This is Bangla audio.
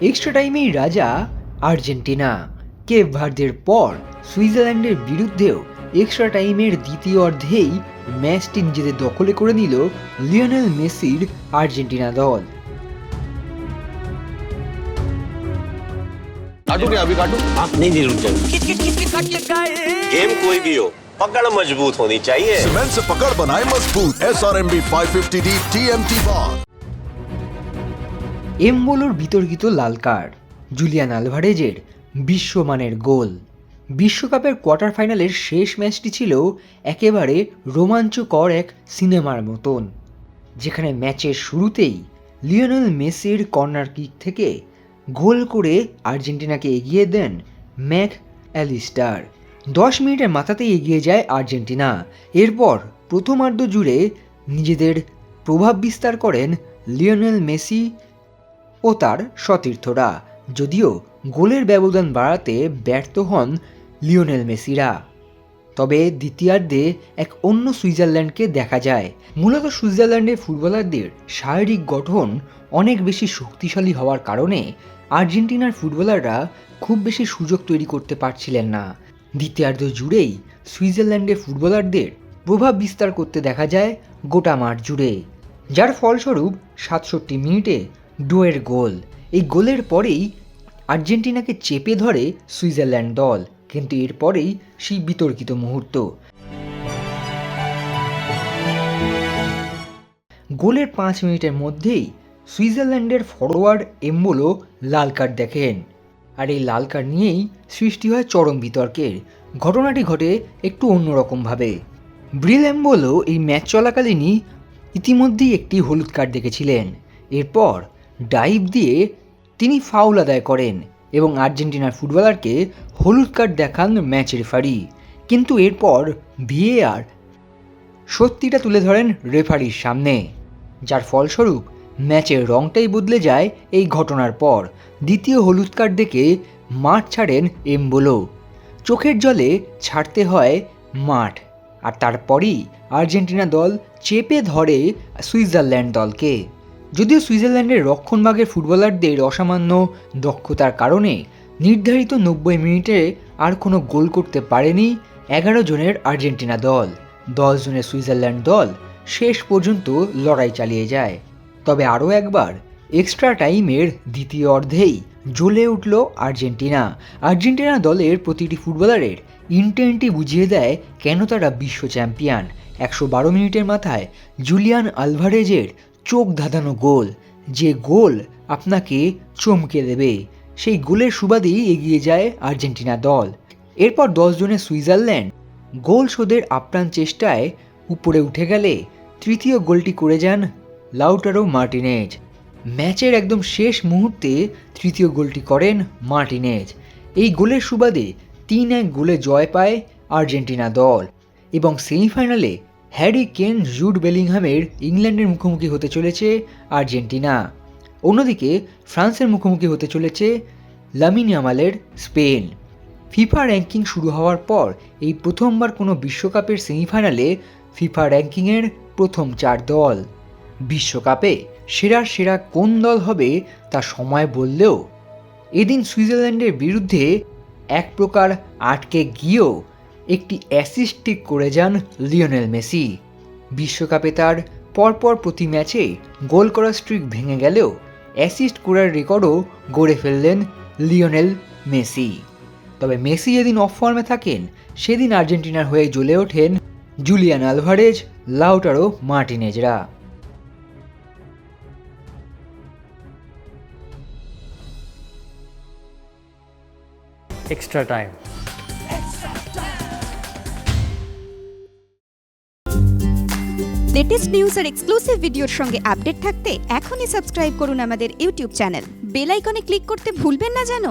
এক্সট্রা টাইমেই রাজা আর্জেন্টিনা। কেপ ভার্দের পর সুইজারল্যান্ডের বিরুদ্ধেও এক্সট্রা টাইমের দ্বিতীয় অর্ধেই ম্যাচটি নিজেদের দখলে করে নিল লিওনেল মেসির আর্জেন্টিনা দল। काटू क्या अभी काटू? आप नहीं रुक जाओ। गेम कोई भी हो, पकड़ मजबूत होनी चाहिए। सीमेंट से पकड़ बनाए मजबूत। SRMB 550D TMT bar। এমবোলোর বিতর্কিত লাল কার্ড, জুলিয়ান আলভারেজের বিশ্বমানের গোল। বিশ্বকাপের কোয়ার্টার ফাইনালের শেষ ম্যাচটি ছিল একেবারে রোমাঞ্চকর এক সিনেমার মতন, যেখানে ম্যাচের শুরুতেই লিওনেল মেসির কর্নার কিক থেকে গোল করে আর্জেন্টিনাকে এগিয়ে দেন ম্যাক অ্যালিস্টার। 10 মিনিটের মাথাতেই এগিয়ে যায় আর্জেন্টিনা। এরপর প্রথমার্ধ জুড়ে নিজেদের প্রভাব বিস্তার করেন লিওনেল মেসি ও তার সতীর্থরা, যদিও গোলের ব্যবধান বাড়াতে ব্যর্থ হন লিওনেল মেসিরা। তবে দ্বিতীয়ার্ধে এক অন্য সুইজারল্যান্ডকে দেখা যায়। মূলত সুইজারল্যান্ডের ফুটবলারদের শারীরিক গঠন অনেক বেশি শক্তিশালী হওয়ার কারণে আর্জেন্টিনার ফুটবলাররা খুব বেশি সুযোগ তৈরি করতে পারছিলেন না। দ্বিতীয়ার্ধ জুড়েই সুইজারল্যান্ডের ফুটবলারদের প্রভাব বিস্তার করতে দেখা যায় গোটা মাঠ জুড়ে, যার ফলস্বরূপ 67 মিনিটে ডোয়ের গোল। এই গোলের পরেই আর্জেন্টিনাকে চেপে ধরে সুইজারল্যান্ড দল, কিন্তু এরপরেই সেই বিতর্কিত মুহূর্ত। গোলের 5 মিনিটের মধ্যেই সুইজারল্যান্ডের ফরোয়ার্ড এমবোলো লাল কার্ড দেখেন, আর এই লাল কার্ড নিয়েই সৃষ্টি হয় চরম বিতর্কের। ঘটনাটি ঘটে একটু অন্যরকমভাবে। ব্রিল এমবোলো এই ম্যাচ চলাকালীনই ইতিমধ্যেই একটি হলুদ কার্ড দেখেছিলেন। এরপর ডাইভ দিয়ে তিনি ফাউল আদায় করেন এবং আর্জেন্টিনার ফুটবলারকে হলুদ কার্ড দেখান ম্যাচ রেফারি। কিন্তু এরপর ভিএআর সত্যিটা তুলে ধরেন রেফারির সামনে, যার ফলস্বরূপ ম্যাচের রংটাই বদলে যায়। এই ঘটনার পর দ্বিতীয় হলুদ কার্ড দেখে মাঠ ছাড়েন এমবোলো। চোখের জলে ছাড়তে হয় মাঠ, আর তারপরই আর্জেন্টিনা দল চেপে ধরে সুইজারল্যান্ড দলকে। যদিও সুইজারল্যান্ডের রক্ষণভাগের ফুটবলারদের অসামান্য দক্ষতার কারণে নির্ধারিত 90 মিনিটে আর কোনো গোল করতে পারেনি 11 জনের আর্জেন্টিনা দল। 10 জনের সুইজারল্যান্ড দল শেষ পর্যন্ত লড়াই চালিয়ে যায়। তবে আরও একবার এক্সট্রা টাইমের দ্বিতীয় অর্ধেই জ্বলে উঠল আর্জেন্টিনা। আর্জেন্টিনা দলের প্রতিটি ফুটবলারের ইন্টেন্টই বুঝিয়ে দেয় কেন তারা বিশ্ব চ্যাম্পিয়ন। 112 মিনিটের মাথায় জুলিয়ান আলভারেজের চোখ ধাঁধানো গোল, যে গোল আপনাকে চমকে দেবে, সেই গোলের সুবাদেই এগিয়ে যায় আর্জেন্টিনা দল। এরপর 10 জনের সুইজারল্যান্ড গোল শোধের আপ্রাণ চেষ্টায় উপরে উঠে গেলে তৃতীয় গোলটি করে যান লাউটারো মার্টিনেজ। ম্যাচের একদম শেষ মুহূর্তে তৃতীয় গোলটি করেন মার্টিনেজ। এই গোলের সুবাদে 3-1 গোলে জয় পায় আর্জেন্টিনা দল এবং সেমিফাইনালে হ্যারি কেন, জুড বেলিংহামের ইংল্যান্ডের মুখোমুখি হতে চলেছে আর্জেন্টিনা। অন্যদিকে ফ্রান্সের মুখোমুখি হতে চলেছে লামিন ইয়ামালের স্পেন। ফিফা র্যাঙ্কিং শুরু হওয়ার পর এই প্রথমবার কোনো বিশ্বকাপের সেমিফাইনালে ফিফা র্যাঙ্কিংয়ের প্রথম 4 দল। বিশ্বকাপে সেরার সেরা কোন দল হবে তা সময় বললেও এদিন সুইজারল্যান্ডের বিরুদ্ধে এক প্রকার আটকে গিয়েও একটি অ্যাসিস্ট ঠিক করে যান লিওনেল মেসি। বিশ্বকাপে তার পরপর প্রতি ম্যাচে গোল করার স্ট্রিক ভেঙে গেলেও অ্যাসিস্ট করার রেকর্ডও গড়ে ফেললেন লিওনেল মেসি। তবে মেসি যেদিন অফ ফর্মে থাকেন সেদিন আর্জেন্টিনার হয়ে জ্বলে ওঠেন জুলিয়ান আলভারেজ, লাউটারো মার্টিনেজরা। Extra time. লেটেস্ট নিউজ আর এক্সক্লুসিভ ভিডিওর সঙ্গে আপডেট থাকতে এখনই সাবস্ক্রাইব করুন আমাদের ইউটিউব চ্যানেল। বেল আইকনে ক্লিক করতে ভুলবেন না যেন।